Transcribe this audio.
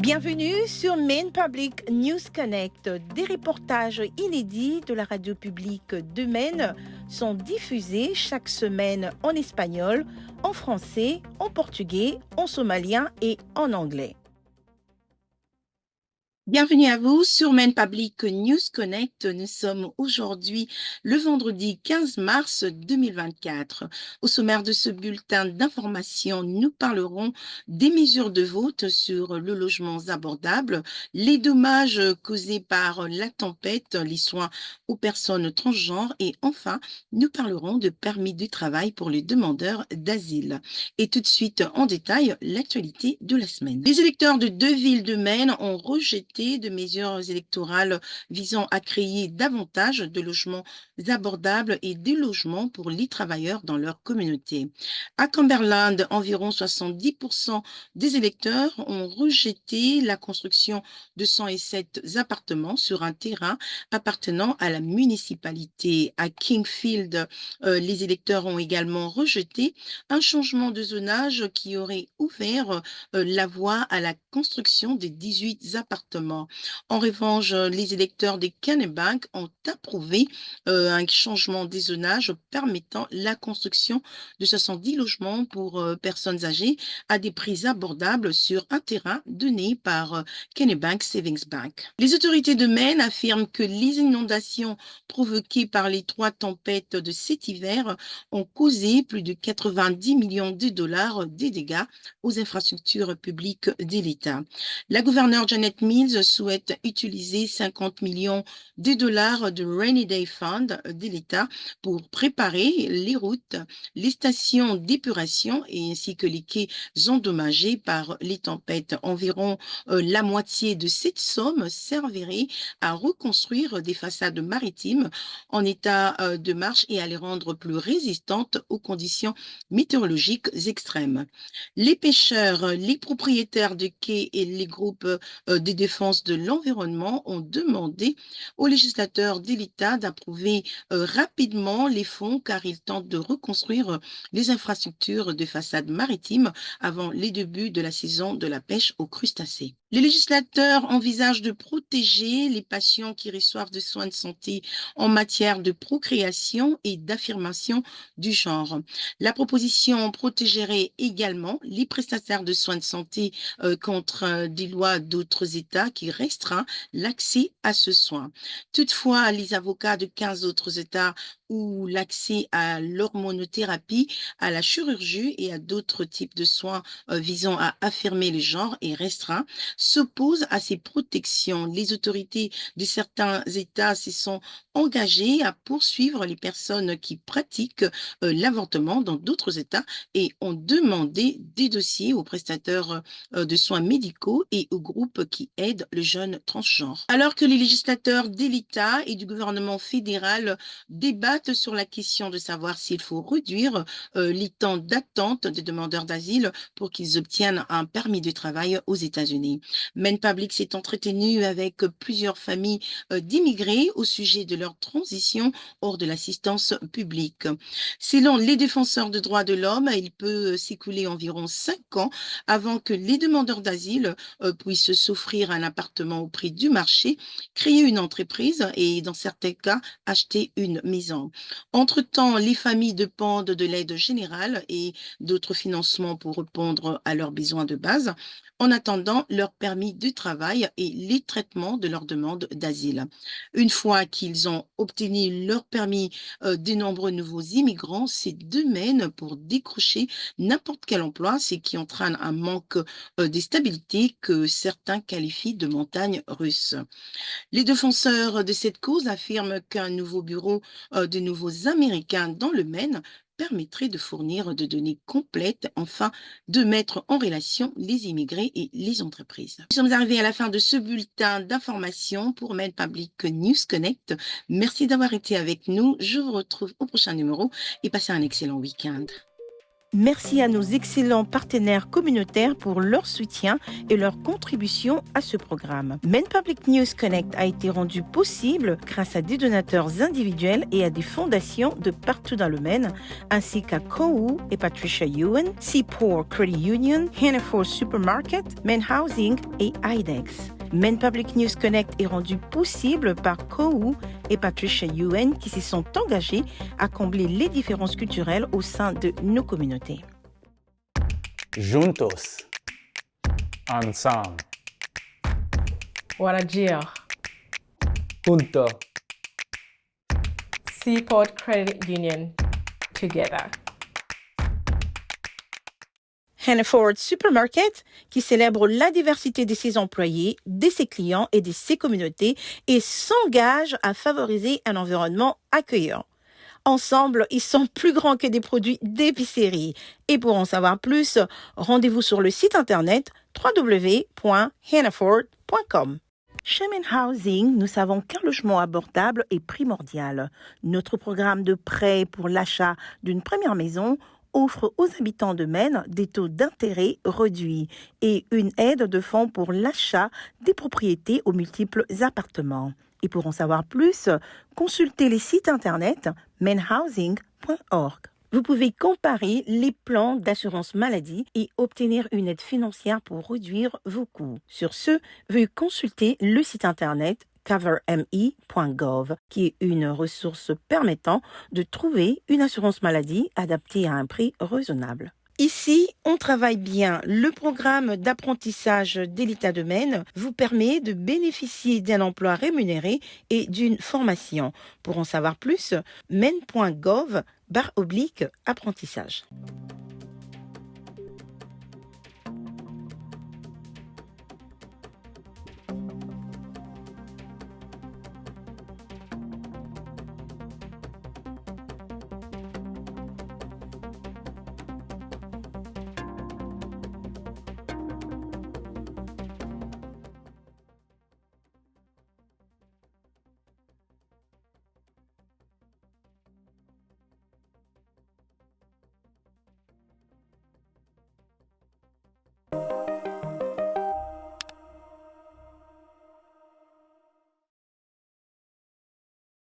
Bienvenue sur Maine Public News Connect. Des reportages inédits de la radio publique de Maine sont diffusés chaque semaine en espagnol, en français, en portugais, en somalien et en anglais. Bienvenue à vous sur Maine Public News Connect. Nous sommes aujourd'hui le vendredi 15 mars 2024. Au sommaire de ce bulletin d'information, nous parlerons des mesures de vote sur le logement abordable, les dommages causés par la tempête, les soins aux personnes transgenres et enfin, nous parlerons de permis de travail pour les demandeurs d'asile. Et tout de suite, en détail, l'actualité de la semaine. Les électeurs de deux villes de Maine ont rejeté de mesures électorales visant à créer davantage de logements abordables et des logements pour les travailleurs dans leur communauté. À Cumberland, environ 70% des électeurs ont rejeté la construction de 107 appartements sur un terrain appartenant à la municipalité. À Kingfield, les électeurs ont également rejeté un changement de zonage qui aurait ouvert la voie à la construction de 18 appartements. En revanche, les électeurs de Kennebank ont approuvé un changement des zonages permettant la construction de 70 logements pour personnes âgées à des prix abordables sur un terrain donné par Kennebank Savings Bank. Les autorités de Maine affirment que les inondations provoquées par les trois tempêtes de cet hiver ont causé plus de 90 millions de dollars de dégâts aux infrastructures publiques de l'État. La gouverneure Janet Mills souhaite utiliser 50 millions de dollars de Rainy Day Fund de l'État pour préparer les routes, les stations d'épuration et ainsi que les quais endommagés par les tempêtes. Environ la moitié de cette somme servirait à reconstruire des façades maritimes en état de marche et à les rendre plus résistantes aux conditions météorologiques extrêmes. Les pêcheurs, les propriétaires de quais et les groupes de défense de l'environnement ont demandé aux législateurs de l'État d'approuver rapidement les fonds car ils tentent de reconstruire les infrastructures de façade maritime avant les débuts de la saison de la pêche aux crustacés. Les législateurs envisagent de protéger les patients qui reçoivent des soins de santé en matière de procréation et d'affirmation du genre. La proposition protégerait également les prestataires de soins de santé contre des lois d'autres États qui restreint l'accès à ce soin. Toutefois, les avocats de 15 autres États où l'accès à l'hormonothérapie, à la chirurgie et à d'autres types de soins visant à affirmer le genre est restreint, s'opposent à ces protections. Les autorités de certains États se sont engagées à poursuivre les personnes qui pratiquent l'avortement dans d'autres États et ont demandé des dossiers aux prestataires de soins médicaux et aux groupes qui aident le jeune transgenre. Alors que les législateurs de l'État et du gouvernement fédéral débattent sur la question de savoir s'il faut réduire les temps d'attente des demandeurs d'asile pour qu'ils obtiennent un permis de travail aux États-Unis. Maine Public s'est entretenu avec plusieurs familles d'immigrés au sujet de leur transition hors de l'assistance publique. Selon les défenseurs de droits de l'homme, il peut s'écouler environ 5 ans avant que les demandeurs d'asile puissent s'offrir un appartement au prix du marché, créer une entreprise et, dans certains cas, acheter une maison. Entre-temps, les familles dépendent de l'aide générale et d'autres financements pour répondre à leurs besoins de base, en attendant leur permis de travail et les traitements de leur demande d'asile. Une fois qu'ils ont obtenu leur permis, de nombreux nouveaux immigrants se démènent pour décrocher n'importe quel emploi, ce qui entraîne un manque de stabilité que certains qualifient de montagne russe. Les défenseurs de cette cause affirment qu'un nouveau bureau de nouveaux Américains dans le Maine permettrait de fournir des données complètes, enfin de mettre en relation les immigrés et les entreprises. Nous sommes arrivés à la fin de ce bulletin d'information pour Maine Public News Connect. Merci d'avoir été avec nous. Je vous retrouve au prochain numéro et passez un excellent week-end. Merci à nos excellents partenaires communautaires pour leur soutien et leur contribution à ce programme. Maine Public News Connect a été rendu possible grâce à des donateurs individuels et à des fondations de partout dans le Maine, ainsi qu'à KOU et Patricia Ewan, Seaport Credit Union, Hannaford Supermarket, Maine Housing et IDEX. Maine Public News Connect est rendu possible par KOU et Patricia Ewan qui se sont engagés à combler les différences culturelles au sein de nos communautés. Juntos. Ensemble. Warajir. Junto. Seaport Credit Union. Together. Hannaford Supermarket, qui célèbre la diversité de ses employés, de ses clients et de ses communautés et s'engage à favoriser un environnement accueillant. Ensemble, ils sont plus grands que des produits d'épicerie. Et pour en savoir plus, rendez-vous sur le site internet www.hannaford.com. Chez Maine Housing, nous savons qu'un logement abordable est primordial. Notre programme de prêt pour l'achat d'une première maison offre aux habitants de Maine des taux d'intérêt réduits et une aide de fonds pour l'achat des propriétés aux multiples appartements. Et pour en savoir plus, consultez les sites internet mainehousing.org. Vous pouvez comparer les plans d'assurance maladie et obtenir une aide financière pour réduire vos coûts. Sur ce, veuillez consulter le site internet coverme.gov, qui est une ressource permettant de trouver une assurance maladie adaptée à un prix raisonnable. Ici, on travaille bien. Le programme d'apprentissage de l'État de Maine vous permet de bénéficier d'un emploi rémunéré et d'une formation. Pour en savoir plus, maine.gov/apprentissage.